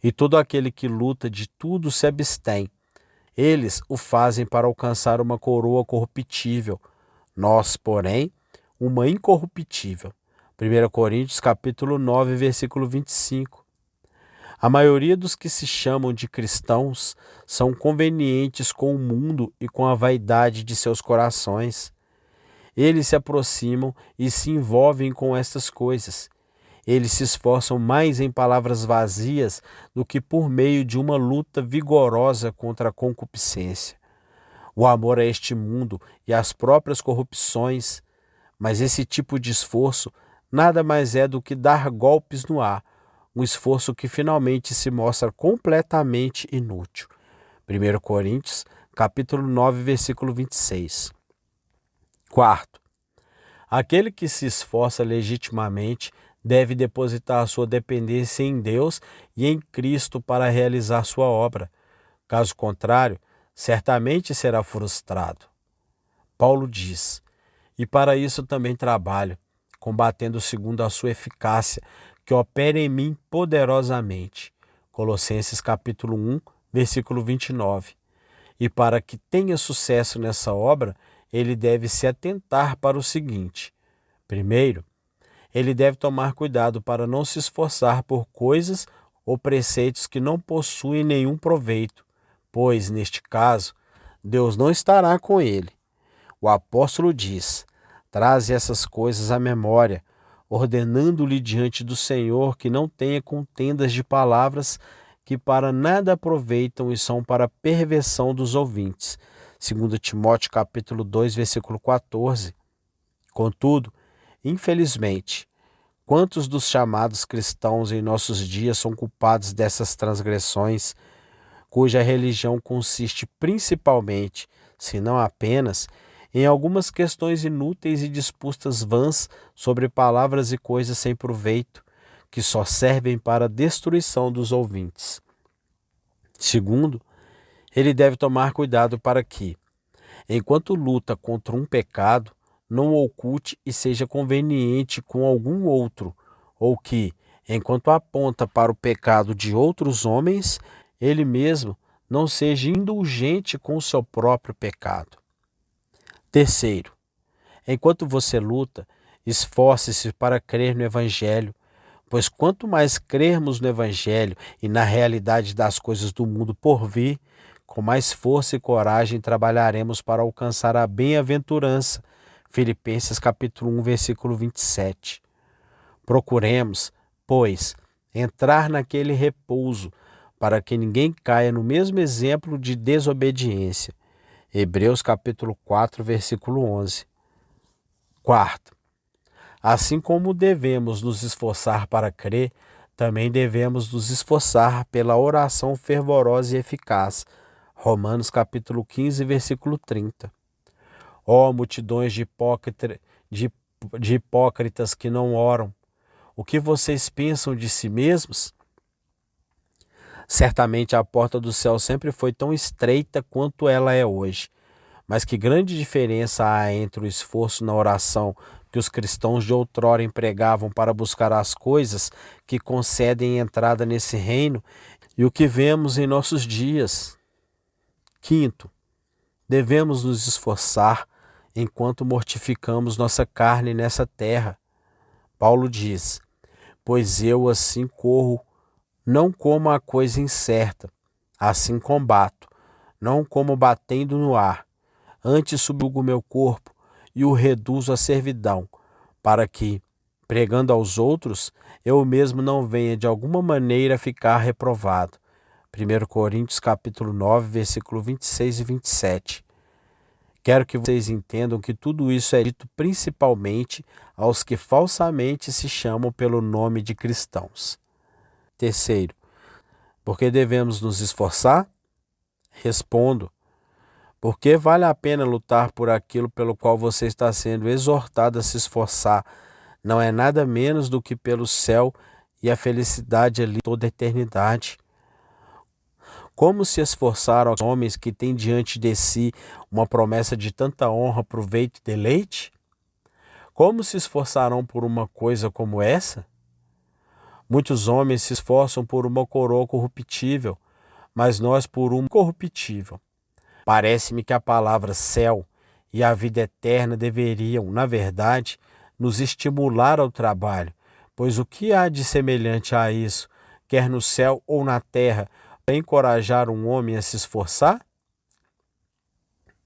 E todo aquele que luta de tudo se abstém. Eles o fazem para alcançar uma coroa corruptível, nós, porém, uma incorruptível. 1 Coríntios capítulo 9, versículo 25. A maioria dos que se chamam de cristãos são convenientes com o mundo e com a vaidade de seus corações. Eles se aproximam e se envolvem com estas coisas. Eles se esforçam mais em palavras vazias do que por meio de uma luta vigorosa contra a concupiscência. O amor a este mundo e às próprias corrupções, mas esse tipo de esforço nada mais é do que dar golpes no ar, um esforço que finalmente se mostra completamente inútil. 1 Coríntios, capítulo 9, versículo 26. Quarto, aquele que se esforça legitimamente deve depositar a sua dependência em Deus e em Cristo para realizar sua obra. Caso contrário, certamente será frustrado. Paulo diz: e para isso também trabalho, combatendo segundo a sua eficácia, que opera em mim poderosamente. Colossenses capítulo 1, versículo 29. E para que tenha sucesso nessa obra, ele deve se atentar para o seguinte: primeiro, ele deve tomar cuidado para não se esforçar por coisas ou preceitos que não possuem nenhum proveito, pois, neste caso, Deus não estará com ele. O apóstolo diz: traze essas coisas à memória, ordenando-lhe diante do Senhor que não tenha contendas de palavras que para nada aproveitam e são para perversão dos ouvintes. 2 Timóteo capítulo 2, versículo 14. Contudo, infelizmente, quantos dos chamados cristãos em nossos dias são culpados dessas transgressões, cuja religião consiste principalmente, se não apenas, em algumas questões inúteis e disputas vãs sobre palavras e coisas sem proveito, que só servem para a destruição dos ouvintes. Segundo, ele deve tomar cuidado para que, enquanto luta contra um pecado, não o oculte e seja conveniente com algum outro, ou que, enquanto aponta para o pecado de outros homens, ele mesmo não seja indulgente com o seu próprio pecado. Terceiro, enquanto você luta, esforce-se para crer no Evangelho, pois quanto mais crermos no Evangelho e na realidade das coisas do mundo por vir, com mais força e coragem trabalharemos para alcançar a bem-aventurança. Filipenses capítulo 1, versículo 27. Procuremos, pois, entrar naquele repouso, para que ninguém caia no mesmo exemplo de desobediência. Hebreus capítulo 4, versículo 11. Quarto, assim como devemos nos esforçar para crer, também devemos nos esforçar pela oração fervorosa e eficaz. Romanos capítulo 15, versículo 30. Ó multidões de hipócritas que não oram, o que vocês pensam de si mesmos? Certamente a porta do céu sempre foi tão estreita quanto ela é hoje. Mas que grande diferença há entre o esforço na oração que os cristãos de outrora empregavam para buscar as coisas que concedem entrada nesse reino e o que vemos em nossos dias. Quinto, devemos nos esforçar enquanto mortificamos nossa carne nessa terra. Paulo diz: pois eu assim corro, não como a coisa incerta, assim combato, não como batendo no ar, antes subjugo meu corpo e o reduzo à servidão, para que, pregando aos outros, eu mesmo não venha de alguma maneira ficar reprovado. 1 Coríntios capítulo 9, versículo 26 e 27. Quero que vocês entendam que tudo isso é dito principalmente aos que falsamente se chamam pelo nome de cristãos. Terceiro, por que devemos nos esforçar? Respondo: porque vale a pena lutar por aquilo pelo qual você está sendo exortado a se esforçar. Não é nada menos do que pelo céu e a felicidade ali toda a eternidade. Como se esforçar aos homens que têm diante de si uma promessa de tanta honra, proveito e deleite? Como se esforçarão por uma coisa como essa? Muitos homens se esforçam por uma coroa corruptível, mas nós por uma incorruptível. Parece-me que a palavra céu e a vida eterna deveriam, na verdade, nos estimular ao trabalho, pois o que há de semelhante a isso, quer no céu ou na terra, para encorajar um homem a se esforçar?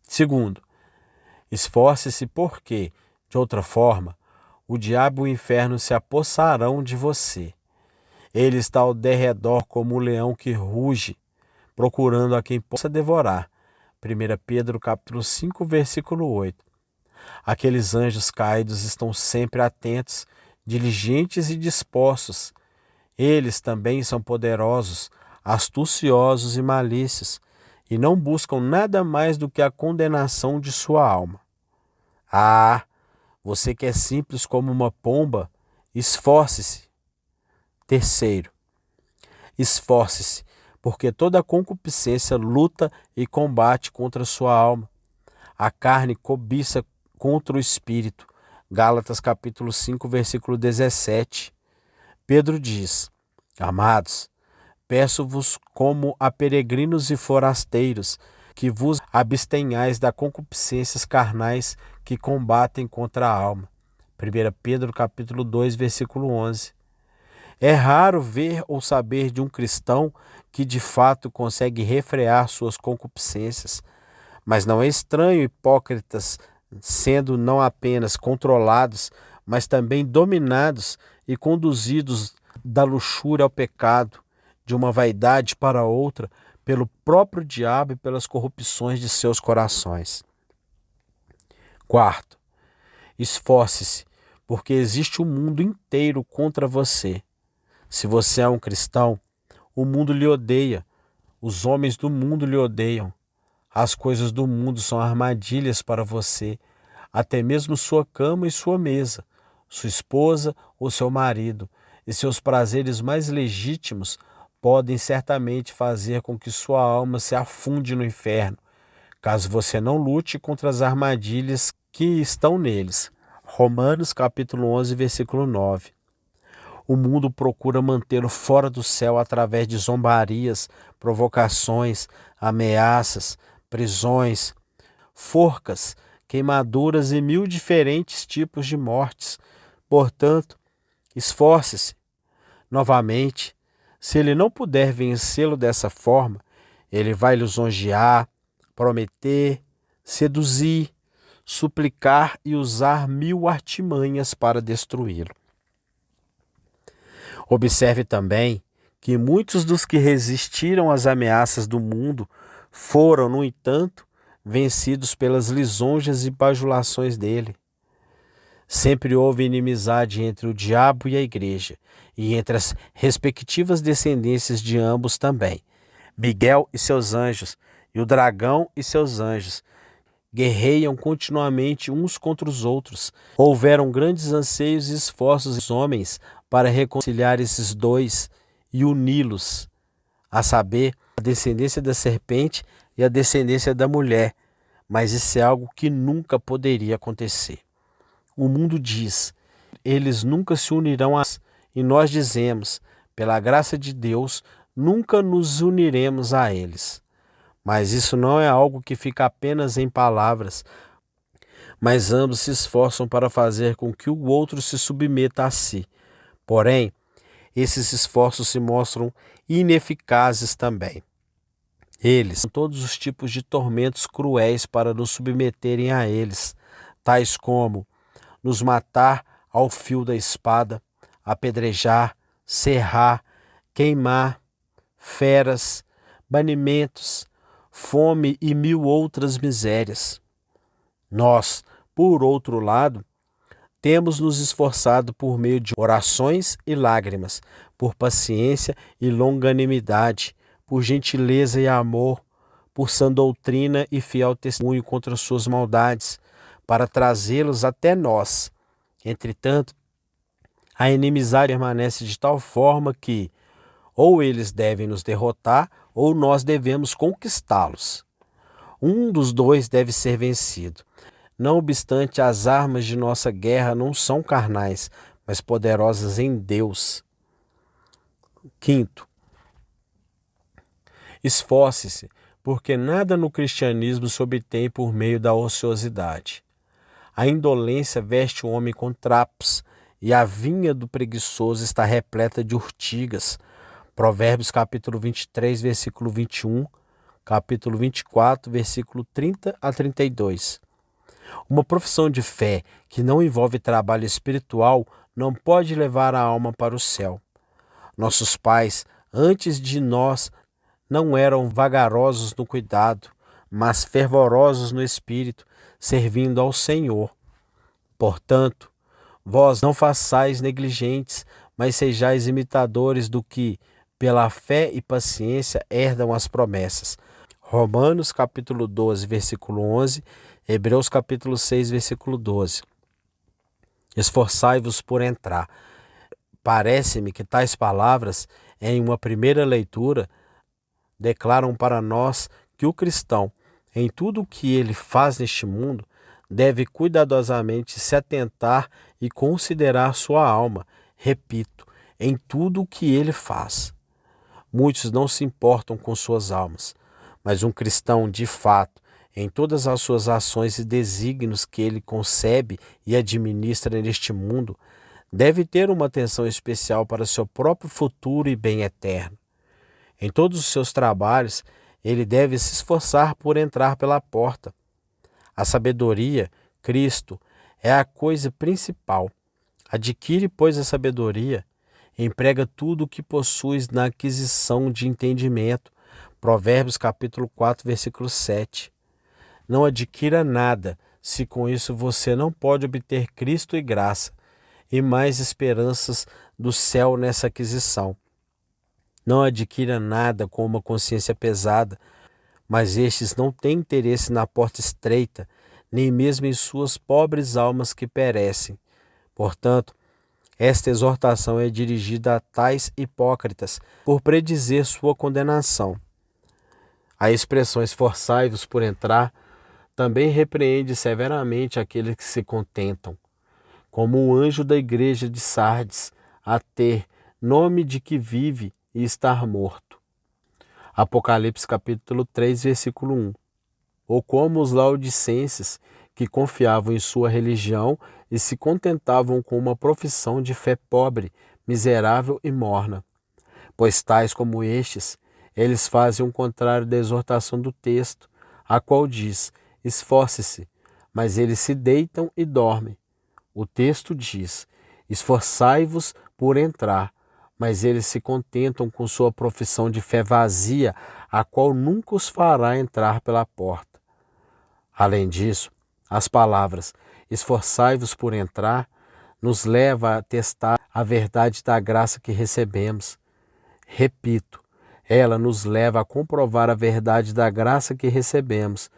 Segundo, esforce-se porque, de outra forma, o diabo e o inferno se apossarão de você. Ele está ao derredor como um leão que ruge, procurando a quem possa devorar. 1 Pedro capítulo 5, versículo 8. Aqueles anjos caídos estão sempre atentos, diligentes e dispostos. Eles também são poderosos, astuciosos e malícios, e não buscam nada mais do que a condenação de sua alma. Ah, você que é simples como uma pomba, esforce-se. Terceiro, esforce-se, porque toda concupiscência luta e combate contra a sua alma. A carne cobiça contra o espírito. Gálatas capítulo 5, versículo 17. Pedro diz: amados, peço-vos como a peregrinos e forasteiros, que vos abstenhais das concupiscências carnais que combatem contra a alma. 1 Pedro capítulo 2, versículo 11. É raro ver ou saber de um cristão que de fato consegue refrear suas concupiscências, mas não é estranho hipócritas sendo não apenas controlados, mas também dominados e conduzidos da luxúria ao pecado, de uma vaidade para outra, pelo próprio diabo e pelas corrupções de seus corações. Quarto, esforce-se, porque existe um mundo inteiro contra você. Se você é um cristão, o mundo lhe odeia, os homens do mundo lhe odeiam. As coisas do mundo são armadilhas para você, até mesmo sua cama e sua mesa, sua esposa ou seu marido, e seus prazeres mais legítimos podem certamente fazer com que sua alma se afunde no inferno, caso você não lute contra as armadilhas que estão neles. Romanos capítulo 11, versículo 9. O mundo procura mantê-lo fora do céu através de zombarias, provocações, ameaças, prisões, forcas, queimaduras e 1000 diferentes tipos de mortes. Portanto, esforce-se. Novamente, se ele não puder vencê-lo dessa forma, ele vai lisonjear, prometer, seduzir, suplicar e usar 1000 artimanhas para destruí-lo. Observe também que muitos dos que resistiram às ameaças do mundo foram, no entanto, vencidos pelas lisonjas e bajulações dele. Sempre houve inimizade entre o diabo e a igreja, e entre as respectivas descendências de ambos também. Miguel e seus anjos, e o dragão e seus anjos, guerreiam continuamente uns contra os outros. Houveram grandes anseios e esforços dos homens para reconciliar esses dois e uni-los, a saber, a descendência da serpente e a descendência da mulher, mas isso é algo que nunca poderia acontecer. O mundo diz, eles nunca se unirão a nós, e nós dizemos, pela graça de Deus, nunca nos uniremos a eles. Mas isso não é algo que fica apenas em palavras, mas ambos se esforçam para fazer com que o outro se submeta a si. Porém, esses esforços se mostram ineficazes também. Eles, com todos os tipos de tormentos cruéis para nos submeterem a eles, tais como nos matar ao fio da espada, apedrejar, serrar, queimar, feras, banimentos, fome e 1000 outras misérias. Nós, por outro lado, temos nos esforçado por meio de orações e lágrimas, por paciência e longanimidade, por gentileza e amor, por sã doutrina e fiel testemunho contra suas maldades, para trazê-los até nós. Entretanto, a inimizade permanece de tal forma que ou eles devem nos derrotar ou nós devemos conquistá-los. Um dos dois deve ser vencido. Não obstante, as armas de nossa guerra não são carnais, mas poderosas em Deus. Quinto, esforce-se, porque nada no cristianismo se obtém por meio da ociosidade. A indolência veste o homem com trapos, e a vinha do preguiçoso está repleta de urtigas. Provérbios capítulo 23, versículo 21, capítulo 24, versículo 30 a 32. Uma profissão de fé que não envolve trabalho espiritual não pode levar a alma para o céu. Nossos pais, antes de nós, não eram vagarosos no cuidado, mas fervorosos no espírito, servindo ao Senhor. Portanto, vós não façais negligentes, mas sejais imitadores do que, pela fé e paciência, herdam as promessas. Romanos capítulo 12, versículo 11, Hebreus capítulo 6, versículo 12. Esforçai-vos por entrar. Parece-me que tais palavras, em uma primeira leitura, declaram para nós que o cristão, em tudo o que ele faz neste mundo, deve cuidadosamente se atentar e considerar sua alma, repito, em tudo o que ele faz. Muitos não se importam com suas almas, Mas um cristão, de fato, em todas as suas ações e desígnios que ele concebe e administra neste mundo, deve ter uma atenção especial para seu próprio futuro e bem eterno. Em todos os seus trabalhos, ele deve se esforçar por entrar pela porta. A sabedoria, Cristo, é a coisa principal. Adquire, pois, a sabedoria, emprega tudo o que possuis na aquisição de entendimento. Provérbios capítulo 4, versículo 7. Não adquira nada, se com isso você não pode obter Cristo e graça, e mais esperanças do céu nessa aquisição. Não adquira nada com uma consciência pesada, mas estes não têm interesse na porta estreita, nem mesmo em suas pobres almas que perecem. Portanto, esta exortação é dirigida a tais hipócritas, por predizer sua condenação. A expressão esforçai-vos por entrar também repreende severamente aqueles que se contentam, como o anjo da igreja de Sardes, a ter nome de que vive e estar morto. Apocalipse capítulo 3, versículo 1. Ou como os laodicenses, que confiavam em sua religião e se contentavam com uma profissão de fé pobre, miserável e morna. Pois tais como estes, eles fazem o contrário da exortação do texto, a qual diz: esforce-se, mas eles se deitam e dormem. O texto diz: esforçai-vos por entrar, mas eles se contentam com sua profissão de fé vazia, a qual nunca os fará entrar pela porta. Além disso, as palavras esforçai-vos por entrar nos leva a testar a verdade da graça que recebemos. Repito, ela nos leva a comprovar a verdade da graça que recebemos,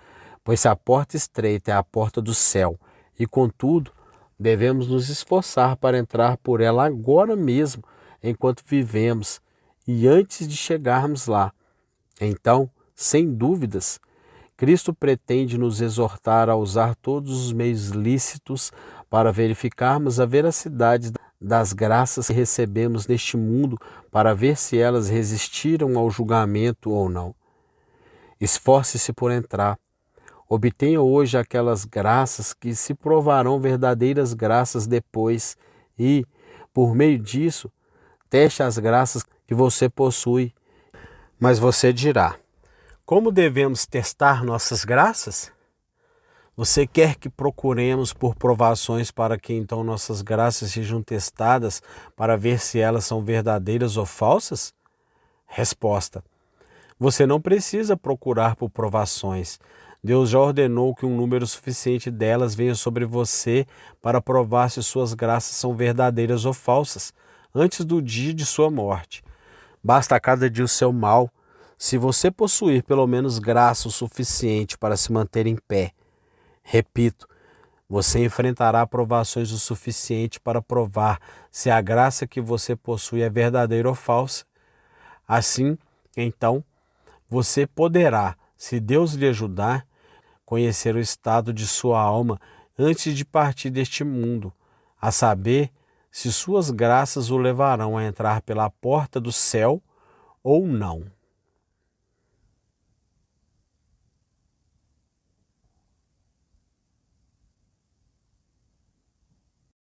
pois se a porta estreita é a porta do céu, e contudo, devemos nos esforçar para entrar por ela agora mesmo, enquanto vivemos, e antes de chegarmos lá. Então, sem dúvidas, Cristo pretende nos exortar a usar todos os meios lícitos para verificarmos a veracidade das graças que recebemos neste mundo, para ver se elas resistiram ao julgamento ou não. Esforce-se por entrar. Obtenha hoje aquelas graças que se provarão verdadeiras graças depois e, por meio disso, teste as graças que você possui. Mas você dirá: como devemos testar nossas graças? Você quer que procuremos por provações para que então nossas graças sejam testadas para ver se elas são verdadeiras ou falsas? Resposta: você não precisa procurar por provações. Deus já ordenou que um número suficiente delas venha sobre você para provar se suas graças são verdadeiras ou falsas, antes do dia de sua morte. Basta a cada dia o seu mal. Se você possuir pelo menos graça o suficiente para se manter em pé, repito, você enfrentará provações o suficiente para provar se a graça que você possui é verdadeira ou falsa. Assim, então, você poderá, se Deus lhe ajudar, conhecer o estado de sua alma antes de partir deste mundo, a saber, se suas graças o levarão a entrar pela porta do céu ou não.